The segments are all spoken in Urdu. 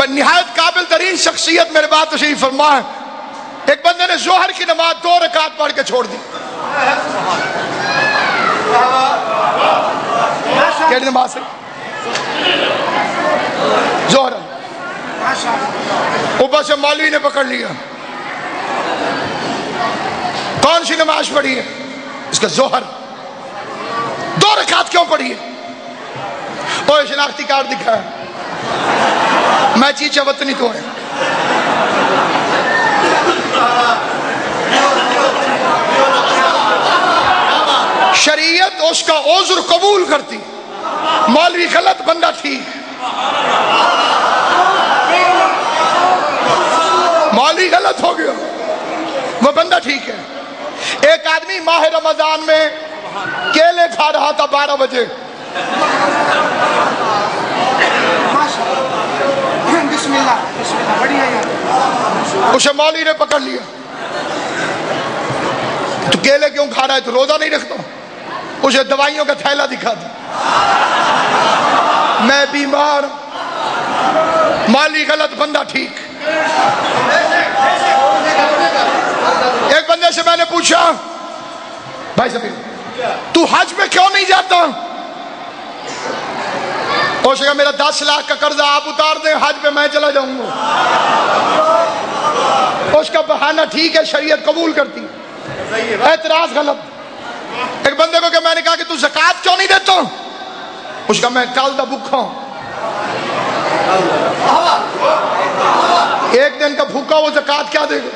نہایت قابل ترین شخصیت میرے بات تشریف فرما ہے. ایک بندے نے ظہر کی نماز 2 رکعت پڑھ کے چھوڑ دی. کیڑی نماز ہے؟ ظہر. اوپر سے مولوی نے پکڑ لیا. کون سی نماز پڑھی ہے؟ اس کا ظہر. 2 رکعت کیوں پڑھی ہے؟ وہ شناختی کارڈ دکھا ہے. میں چیچا وطنی تو ہے. شریعت اس کا عذر قبول کرتی. مولوی غلط، بندہ ٹھیک. مولوی غلط ہو گیا، وہ بندہ ٹھیک ہے. ایک آدمی ماہ رمضان میں کیلے کھا رہا تھا 12 بجے. بسم اللہ بڑھیا. اسے مولوی نے پکڑ لیا. تو کیلے کیوں کھا رہا ہے؟ تو روزہ نہیں رکھتا. اسے دوائیوں کا تھیلا دکھا دیا. میں بیمار. مولوی غلط، بندہ ٹھیک. ایک بندے سے میں نے پوچھا، بھائی صاحب تو حج میں کیوں نہیں جاتا؟ اس نے کہا میرا 10 لاکھ کا قرضہ آپ اتار دیں، حج پہ میں چلا جاؤں گا. اس کا بہانہ ٹھیک ہے، شریعت قبول کرتی. اعتراض غلط. ایک بندے کو کہ میں نے کہا کہ تو زکوٰۃ کیوں نہیں دیتا؟ اس کا میں کل دا بھوکا ہوں. ایک دن کا بھوکا وہ زکوٰۃ کیا دے گا؟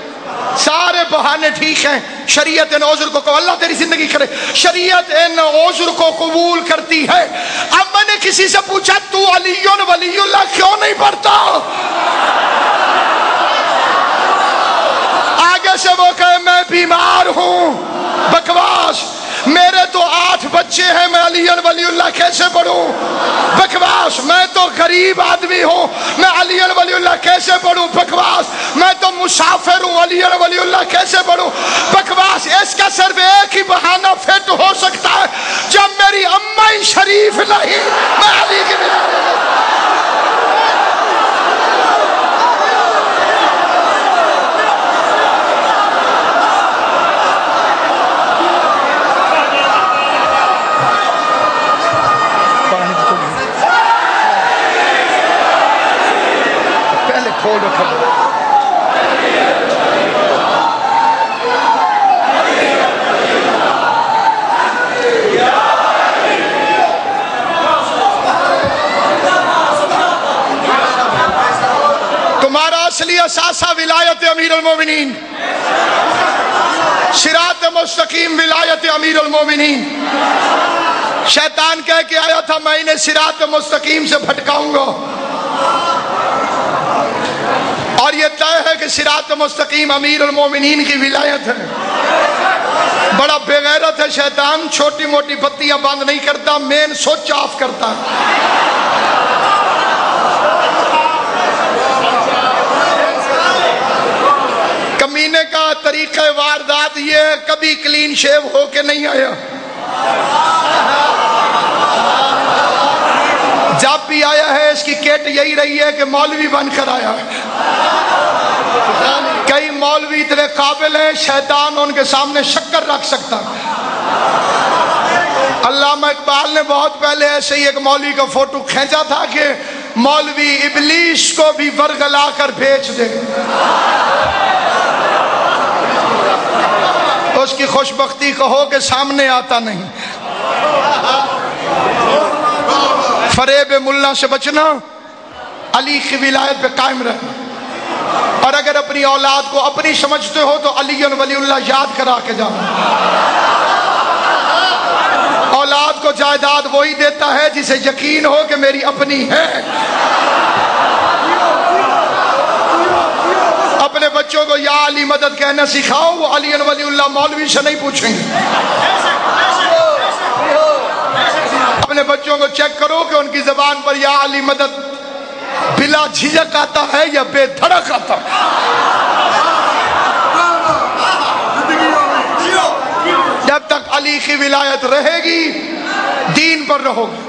سارے بہانے ٹھیک ہیں. شریعت ان عذر کو اللہ تیری زندگی کرے. شریعت ان عذر کو قبول کرتی ہے. اب میں نے کسی سے پوچھا تو علی ولی اللہ کیوں نہیں پڑھتا؟ آگے سے وہ کہے میں بیمار ہوں. بکواس. میرے تو 8 بچے ہیں، میں علی ولی اللہ کیسے پڑھوں؟ بکواس. میں تو غریب آدمی ہوں، میں علی ولی اللہ کیسے پڑھوں؟ بکواس. میں تو مسافر ہوں، علی ولی اللہ کیسے پڑھوں؟ بکواس. اس کا صرف ایک ہی بہانہ فٹ ہو سکتا ہے، جب میری اماں شریف نہیں، میں علی کی بنا. تمہارا اصلی اثاثہ ولایت امیر المومنین، صراط مستقیم ولایت امیر المومنین. شیطان کہہ کے آیا تھا میں انہیں صراط مستقیم سے بھٹکاؤں گا، اور یہ طے ہے کہ صراط مستقیم امیر المومنین کی ولایت ہے. بڑا بے غیرت ہے شیطان. چھوٹی موٹی بتیاں بند نہیں کرتا، مین سوئچ آف کرتا. کمینے کا طریقہ واردات یہ کبھی کلین شیو ہو کے نہیں آیا. جب بھی آیا ہے اس کی کٹ یہی رہی ہے کہ مولوی بن کر آیا ہے. کئی مولوی اتنے قابل ہیں شیطان ان کے سامنے شکر رکھ سکتا. علامہ اقبال نے بہت پہلے ایسے ہی ایک مولوی کا فوٹو کھینچا تھا کہ مولوی ابلیس کو بھی ورگلا کر بھیج دے. اس کی خوش بختی کہو کہ سامنے آتا نہیں. فریب ملا سے بچنا، علی کی ولایت پہ قائم رہنا. اور اگر اپنی اولاد کو اپنی سمجھتے ہو تو علی ولی اللہ یاد کرا کے جانا. اولاد کو جائیداد وہی دیتا ہے جسے یقین ہو کہ میری اپنی ہے. اپنے بچوں کو یا علی مدد کہنا سکھاؤ، وہ علی ولی اللہ مولوی سے نہیں پوچھیں گے. اپنے بچوں کو چیک کرو کہ ان کی زبان پر یا علی مدد بلا جھجک آتا ہے یا بے دھڑک آتا ہے. جب تک علی کی ولایت رہے گی دین پر رہو گے.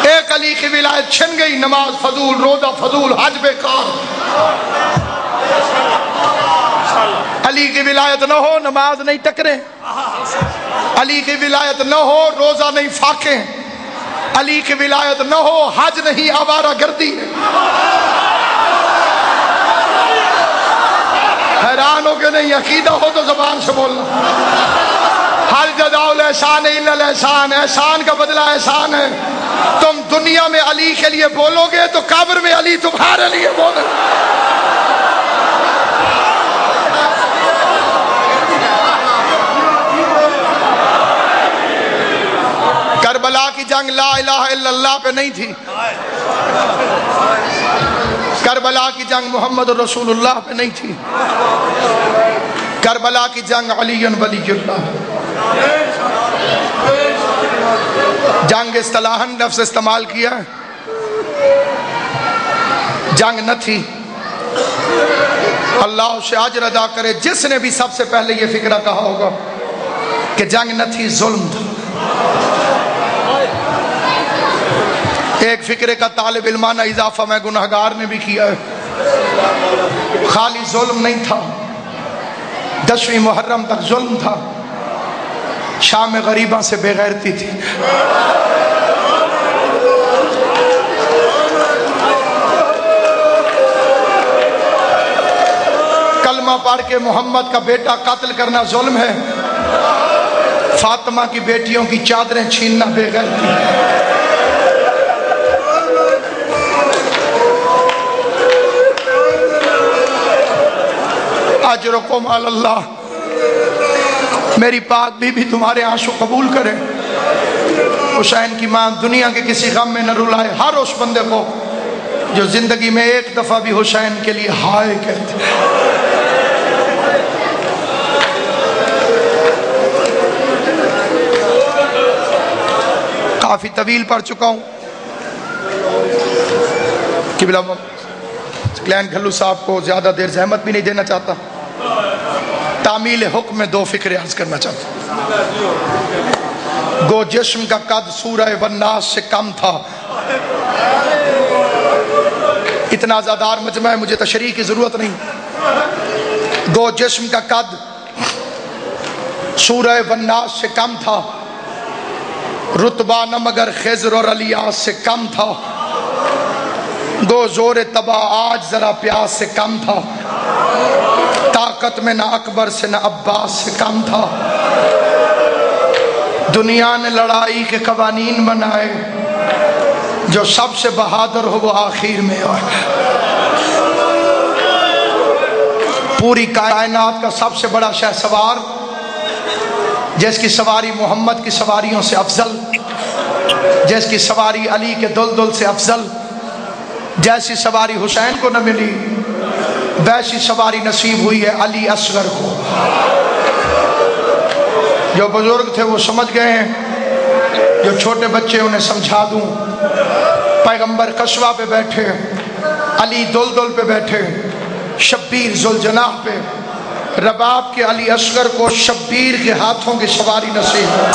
ایک علی کی ولایت چھن گئی، نماز فضول، روزہ فضول، حج بیکار۔ علی کی ولایت نہ ہو نماز نہیں ٹکرے، علی کی ولایت نہ ہو روزہ نہیں فاقے، علی کی ولایت نہ ہو حج نہیں آوارہ گردی۔ حیران ہو کہ نہیں؟ عقیدہ ہو تو زبان سے بولنا۔ حل جزاء الاحسان الا الاحسان، احسان کا بدلہ احسان ہے۔ تم دنیا میں علی کے لیے بولو گے تو قبر میں علی تمہارے لیے بولے۔ کربلا کی جنگ لا الہ الا اللہ پہ نہیں تھی، کربلا کی جنگ محمد رسول اللہ پہ نہیں تھی، کربلا کی جنگ علی ولی اللہ۔ جنگ اصطلاحاً لفظ استعمال کیا ہے، جنگ نہ تھی۔ اللہ سے اجر ادا کرے جس نے بھی سب سے پہلے یہ فکرہ کہا ہوگا کہ جنگ نہ تھی، ظلم تھا۔ ایک فکرے کا طالب علمانہ اضافہ میں گناہگار نے بھی کیا ہے، خالی ظلم نہیں تھا، 10ویں محرم تک ظلم تھا، شام غریباں سے بے غیرتی تھی۔ کلمہ پڑھ کے محمد کا بیٹا قتل کرنا ظلم ہے، فاطمہ کی بیٹیوں کی چادریں چھیننا بے غیرتی ہے۔ اجرکم علی اللہ، میری پاک بی بی تمہارے آنسو قبول کرے۔ حسین کی ماں دنیا کے کسی غم میں نہ رلائے ہر اس بندے کو جو زندگی میں ایک دفعہ بھی حسین کے لیے ہائے کہتے۔ کافی طویل پڑھ چکا ہوں، قبلہ کلین گھلو صاحب کو زیادہ دیر زحمت بھی نہیں دینا چاہتا۔ تعمیل حکم میں 2 فکرے عرض کرنا چاہتا ہوں۔ گو جسم کا قد سورہ والناس سے کم تھا، اتنا زادار مجمع ہے، مجھے تشریح کی ضرورت نہیں۔ گو جسم کا قد سورہ والناس سے کم تھا، رتبہ نہ مگر خضر اور الیاس سے کم تھا۔ گو زور تباہ آج ذرا پیاس سے کم تھا، طاقت میں نہ اکبر سے نہ عباس سے کم تھا۔ دنیا نے لڑائی کے قوانین بنائے، جو سب سے بہادر ہو وہ آخر میں آئے۔ پوری کائنات کا سب سے بڑا شہ سوار، جس کی سواری محمد کی سواریوں سے افضل، جس کی سواری علی کے دلدل سے افضل، جیسی سواری حسین کو نہ ملی ویسی سواری نصیب ہوئی ہے علی اصغر کو۔ جو بزرگ تھے وہ سمجھ گئے ہیں، جو چھوٹے بچے انہیں سمجھا دوں۔ پیغمبر قصوہ پہ بیٹھے، علی دلدل پہ بیٹھے، شبیر ذوالجناح پہ، رباب کے علی اصغر کو شبیر کے ہاتھوں کی سواری نصیب ہے۔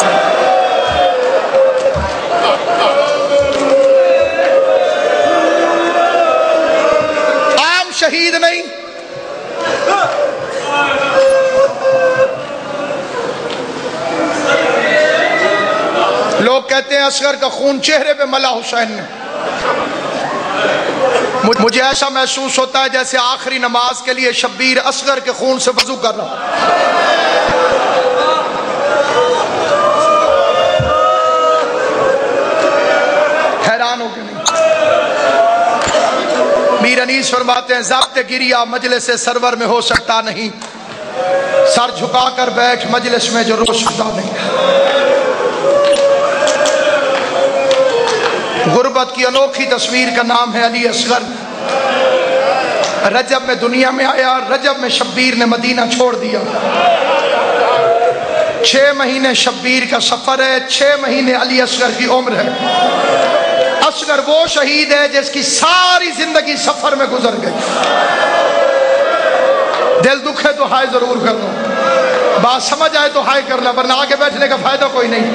عام شہید نہیں، لوگ کہتے ہیں اصغر کا خون چہرے پہ ملا حسین نے۔ مجھے ایسا محسوس ہوتا ہے جیسے آخری نماز کے لیے شبیر اصغر کے خون سے وضو کر رہا۔ حیران ہو کہ نہیں؟ میر انیس فرماتے ہیں ضبط گریہ مجلس سرور میں ہو سکتا نہیں، سر جھکا کر بیٹھ مجلس میں جو رو سکتا نہیں۔ غربت کی انوکھی تصویر کا نام ہے علی اصغر۔ رجب میں دنیا میں آیا، رجب میں شبیر نے مدینہ چھوڑ دیا۔ 6 مہینے شبیر کا سفر ہے، 6 مہینے علی اصغر کی عمر ہے۔ اصغر وہ شہید ہے جس کی ساری زندگی سفر میں گزر گئی۔ دل دکھے تو ہائے ضرور کر دو۔ بات سمجھ آئے تو ہائے کرنا، ورنہ آگے بیٹھنے کا فائدہ کوئی نہیں۔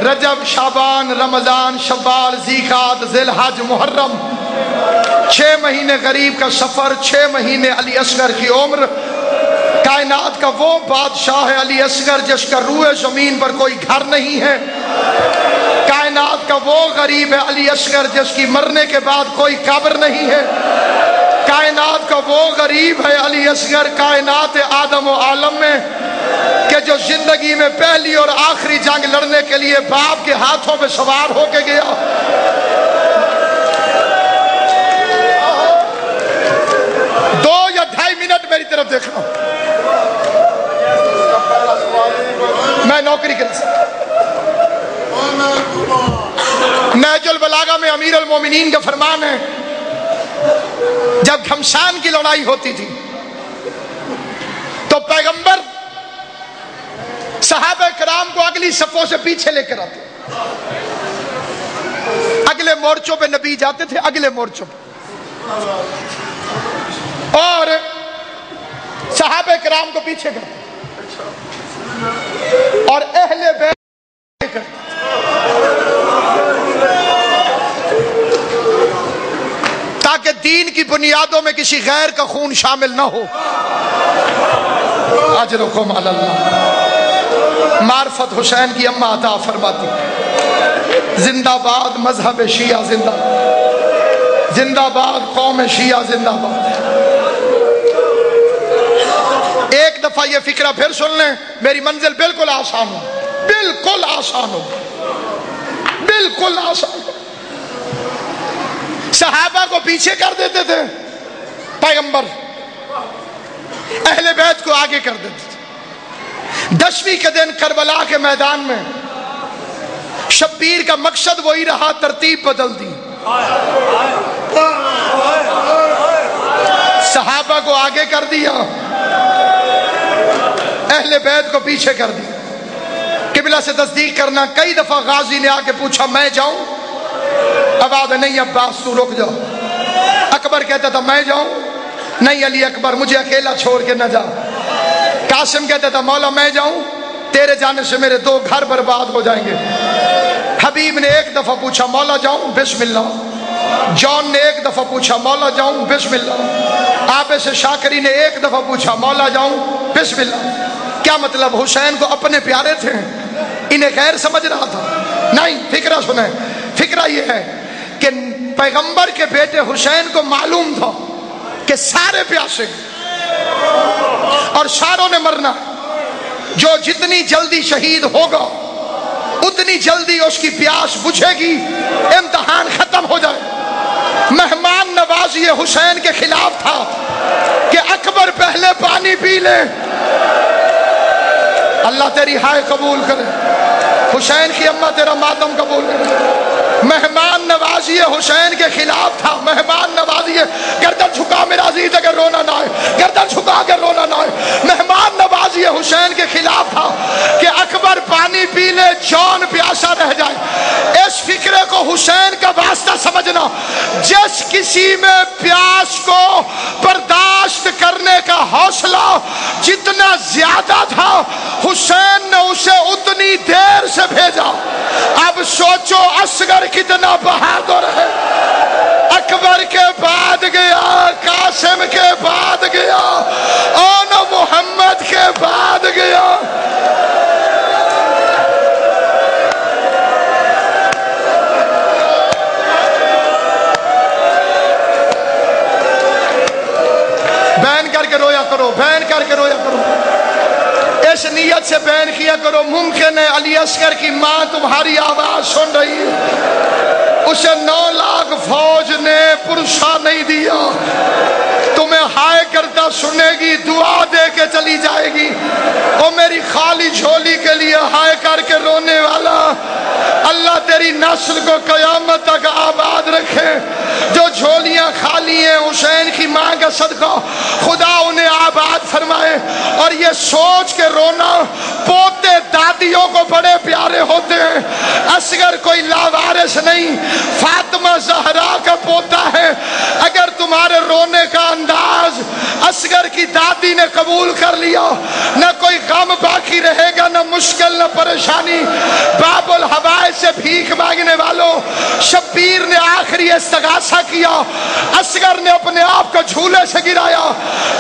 رجب، شعبان، رمضان، شوال، ذیقعدہ، ذی الحج، محرم، 6 مہینے غریب کا سفر، 6 مہینے علی اصغر کی عمر۔ کائنات کا وہ بادشاہ ہے علی اصغر جس کا روح زمین پر کوئی گھر نہیں ہے۔ کائنات کا وہ غریب ہے علی اصغر جس کی مرنے کے بعد کوئی قبر نہیں ہے۔ کائنات کا وہ غریب ہے علی اصغر کائنات آدم و عالم میں کہ جو زندگی میں پہلی اور آخری جنگ لڑنے کے لیے باپ کے ہاتھوں پہ سوار ہو کے گیا۔ 2 یا 2.5 منٹ میری طرف دیکھنا، میں نوکری کر سکتا۔ نہج البلاغہ میں امیر المومنین کا فرمان ہے، جب گھمسان کی لڑائی ہوتی تھی تو پیغمبر صحابہ کرام کو اگلی صفوں سے پیچھے لے کر آتے، اگلے مورچوں پہ نبی جاتے تھے، اگلے مورچوں پہ، اور صحابہ کرام کو پیچھے کرتے اور اہل بیت کرتے، تاکہ دین کی بنیادوں میں کسی غیر کا خون شامل نہ ہو۔ اجرکم علی اللہ۔ معرفت حسین کی اماں عطا فرماتی، زندہ باد مذہب شیعہ، زندہ زندہ باد قوم شیعہ، زندہ باد۔ ایک دفعہ یہ فکرہ پھر سن لیں، میری منزل بالکل آسان ہو، بالکل آسان ہو، بالکل آسان ہو۔ صحابہ کو پیچھے کر دیتے تھے پیغمبر، اہل بیت کو آگے کر دیتے تھے۔ 10ویں کے دن کربلا کے میدان میں شبیر کا مقصد وہی رہا، ترتیب بدل دی، صحابہ کو آگے کر دیا، اہل بیت کو پیچھے کر دیا۔ قبلہ سے تصدیق کرنا، کئی دفعہ غازی نے آ کے پوچھا میں جاؤں، آواز نہیں عباس تو رک جاؤ۔ اکبر کہتا تھا میں جاؤں، نہیں علی اکبر مجھے اکیلا چھوڑ کے نہ جا۔ قاسم کہتا تھا مولا میں جاؤں، تیرے جانے سے میرے 2 گھر برباد ہو جائیں گے۔ حبیب نے ایک دفعہ پوچھا مولا جاؤں، بسم اللہ۔ جون نے ایک دفعہ پوچھا مولا جاؤں، بسم اللہ۔ عابس شاکری نے ایک دفعہ پوچھا مولا جاؤں، بسم اللہ۔ کیا مطلب؟ حسین کو اپنے پیارے تھے، انہیں غیر سمجھ رہا تھا؟ نہیں، فکرہ سنیں، فکرہ یہ ہے کہ پیغمبر کے بیٹے حسین کو معلوم تھا کہ سارے پیاسے اور ساروں نے مرنا، جو جتنی جلدی شہید ہوگا اتنی جلدی اس کی پیاس بجھے گی، امتحان ختم ہو جائے۔ مہمان نوازی حسین کے خلاف تھا کہ اکبر پہلے پانی پی لے۔ اللہ تیری ہائے قبول کرے، حسین کی اماں تیرا ماتم قبول کرے۔ مہمان نوازی حسین کے خلاف تھا، مہمان نوازی، گردن جھکا میرا عزیز اگر رونا نہ آئے، گردن جھکا کے رونا نہ آئے۔ مہمان نوازی حسین کے خلاف تھا کہ اکبر پانی پی لے، جون پیاسا رہ جائے۔ اس فکرے کو حسین کا واسطہ سمجھنا، جس کسی میں پیاس کو برداشت کرنے کا حوصلہ جتنا زیادہ تھا، حسین نے اسے اتنی دیر سے بھیجا۔ اب سوچو اصغر کتنا بہادر ہے، اکبر کے بعد گیا، قاسم کے بعد گیا، اور محمد کے بعد گیا۔ بین کر کے رویا کرو، بین کر کے رویا کرو، اس نیت سے بین کیا کرو ممکن ہے علی اصغر کی ماں تمہاری آواز سن رہی ہے، اسے 9 لاکھ فوج نے پرسا نہیں دیا، تمہیں ہائے کرتا سنے گی، دعا دے کے چلی جائے گی۔ او میری خالی جھولی کے لیے ہائے کر کے رونے والا، اللہ تیری نسل کو قیامت تک آباد رکھے۔ جو جھولیاں خالی ہیں حسین کی ماں کا صدقہ، خدا انہیں آباد فرمائے۔ اور یہ سوچ کے رونا، پوتے دادیوں کو بڑے پیارے ہوتے ہیں، اصغر کوئی لاوارث نہیں، فاطمہ زہرا کا پوتا ہے۔ اگر تمہارے رونے کا انداز اصغر کی دادی نے قبول کر لیا، نہ کوئی غم باقی رہے گا، نہ مشکل نہ پریشانی۔ باب الحوائج سے بھیک مانگنے والوں، شبیر نے آخری استغاثہ کیا، اصغر نے اپنے آپ کو جھولے سے گرایا،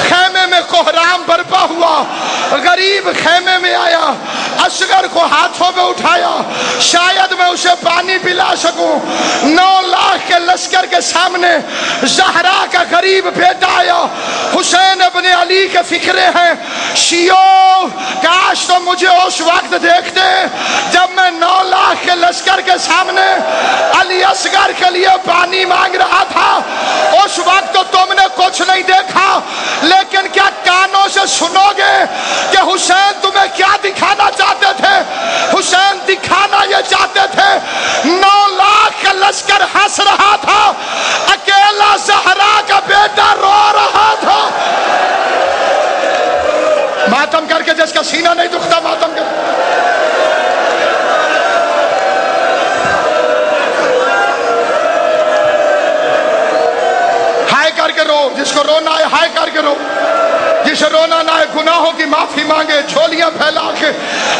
خیمے میں کوہرام برپا ہوا، غریب خیمے میں آیا، اصغر کو ہاتھوں میں اٹھایا، شاید میں اسے پانی پلا سکوں۔ 9 لاکھ کے لشکر کے سامنے زہرا کا غریب بیٹا آیا، حسین ابن علی کے فکرے ہیں، شیعوں کاش تو مجھے اس وقت دیکھتے جب میں 9 لاکھ کے لشکر کے سامنے علی اصغر کے لیے پانی مانگ رہا تھا۔ اس وقت تو تم نے کچھ نہیں دیکھا، لیکن کیا کانوں سے سنو گے کہ حسین تمہیں کیا دکھانا چاہتے تھے؟ حسین دکھانا یہ چاہتے تھے 9 لاکھ کا لشکر ہنس رہا تھا، اکیلا زہرا کا بیٹا رو رہا تھا۔ ماتم کر کے جس کا سینہ نہیں دکھتا ماتم کر، ہائے کر کے رو، جس کو رونا ہے ہائے کر کے رو، جسے رونا نہ ہے گناہوں کی معافی مانگے، جھولیاں پھیلا کے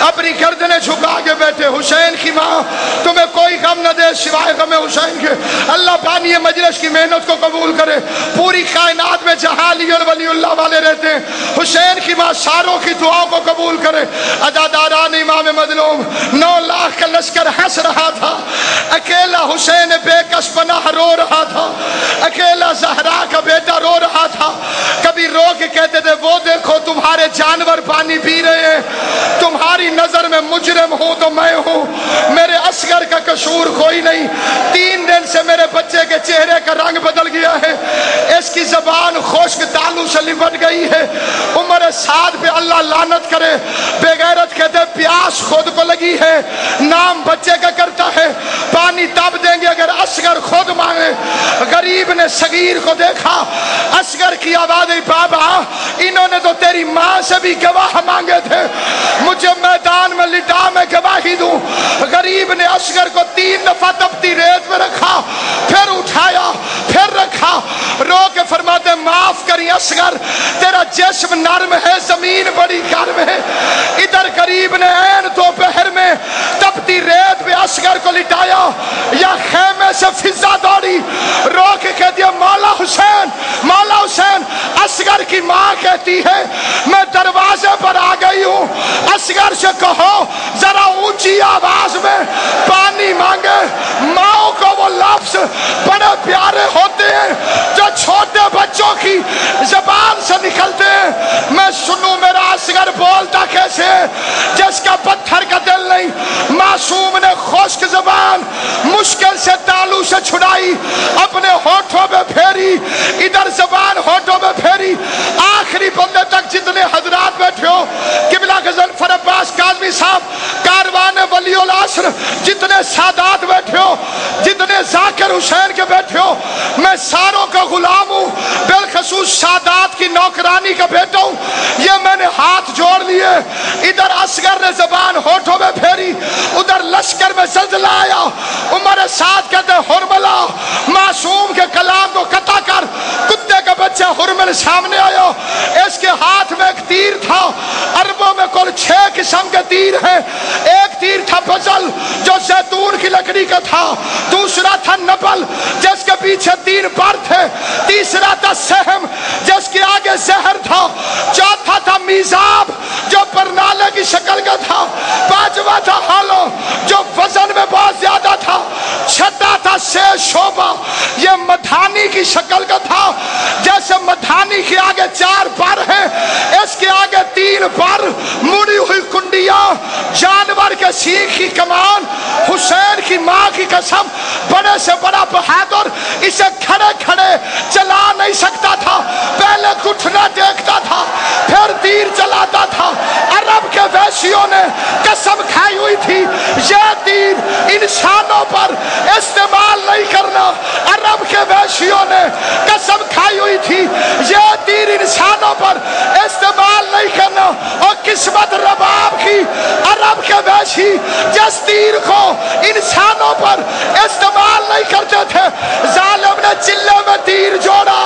اپنی گردنیں جھکا کے بیٹھے۔ حسین کی ماں تمہیں کوئی غم نہ دے سوائے غم حسین کے۔ اللہ بانی مجلس کی محنت کو قبول کرے، پوری کائنات میں جہاں علی اور ولی اللہ والے رہتے ہیں، حسین کی ماں ساروں کی دعاؤں کو قبول کرے۔ عزاداران امام مظلوم، 9 لاکھ کا لشکر ہنس رہا تھا، اکیلا حسین بے کس پناہ رو رہا تھا، اکیلا زہرا کا بیٹا رو رہا تھا۔ کبھی رو کے کہتے تھے وہ دیکھو تمہارے جانور پانی پی رہے ہیں، تمہاری نظر میں مجرم ہوں تو میں ہوں، میرے اصغر کا قصور کوئی نہیں۔ 3 دن سے میرے بچے کے چہرے کا رنگ بدل گیا ہے، اس کی زبان خشک تالو سے لپٹ گئی ہے۔ عمر سعد پہ اللہ لعنت کرے، بے غیرت کہتے پیاس خود کو لگی ہے، نام بچے کا کرتا ہے، پانی تب دیں گے اگر اصغر خود مانگے۔ غریب نے صغیر کو دیکھا، اصغر کی آواز ہے بابا انہوں نے تو تیری ماں سے بھی گواہ مانگے تھے، مجھے میدان میں لٹا میں گواہی دوں۔ غریب نے اصغر کو 3 دفعہ تپتی ریت میں رکھا، پھر اٹھایا، پھر رکھا، رو کے فرماتے معاف کری اصغر، تیرا جسم نرم ہے زمین بڑی گرم ہے۔ ادھر غریب نے عین دوپہر میں تپتی ریت پہ اصغر کو لٹایا، یا خیمے سے فضا دوڑی، رو کے کہہ دیا مولا حسین، مولا حسین۔ اصغر کی ماں کہتی ہے میں دروازے پر آ گئی ہوں، اصغر سے کہو ذرا اونچی آواز میں پانی مانگے۔ ماں کو وہ لفظ بڑے پیارے ہوتے ہیں جو چھوٹے بچوں کی زبان سے نکلتے ہیں۔ میں سنوں میرا اصغر بولتا کیسے، جس کا پتھر کا دل نہیں۔ معصوم نے خشک زبان مشکل سے تالو سے چھڑائی، اپنے ہونٹوں میں پھیری، ادھر زبان ہونٹوں میں پھیری۔ آخری بندے تک جتنے حضرات بیٹھے ہو، قبلہ غضنفر عباس کاظمی صاحب، کاروان ولی العصر، جتنے سادات بیٹھے ہو، جتنے ذاکر حسین کے بیٹھے ہو، میں ساروں کا غلام ہوں، بالخصوص سادات کی نوکرانی کا بیٹا ہوں۔ یہ میں نے ہاتھ جوڑ لیے، ادھر اصغر نے زبان ہونٹوں میں پھیری، ادھر لشکر میں زلزلہ آیا۔ عمر سعد کہتے حرملہ معصوم کے کلام کو قطع کر، کتے کا بچہ حرمل سامنے آیا، اس کے ہاتھ میں ایک تیر تھا۔ عربوں میں کل 6 قسم کے تیر ہیں، ایک تیر تھا بزل جو زیتون کی لکڑی کا تھا، دوسرا تھا نبل جس کے پیچھے 3 پر تھے، تیسرا تھا سہم جس کے آگے زہر تھا، چوتھا تھا میزاب جو پرنالے کی شکل کا تھا، پانچواں تھا ہالو جو وزن میں بہت زیادہ تھا، چھٹا تھا شوبہ یہ مدھانی کی شکل کا تھا، جیسے مدھانی کے آگے 4 پر ہیں، اس کے آگے 3 پر، مڑی ہوئی کنڈیاں، جانور کے سینگ کی کمان۔ حسین کی ماں کی قسم بڑے سے بڑا بہادر اسے کھڑے کھڑے چلا نہیں سکتا تھا، پہلے گھٹنا دیکھتا تھا پھر تیر چلاتا تھا۔ عرب کے ویشیوں نے قسم کھائی ہوئی تھی یہ تیر انسانوں پر استعمال نہیں کرنا، عرب کے ویشیوں نے قسم کھائی ہوئی تھی یہ تیر انسانوں پر استعمال نہیں کرنا، اور قسمت رباب کی عرب کے ویشی جس تیر کو انسانوں پر استعمال نہیں کرتے تھے، ظالم نے چلے میں تیر جوڑا،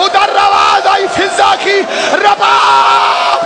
ادھر آواز آئی فضا کی رباب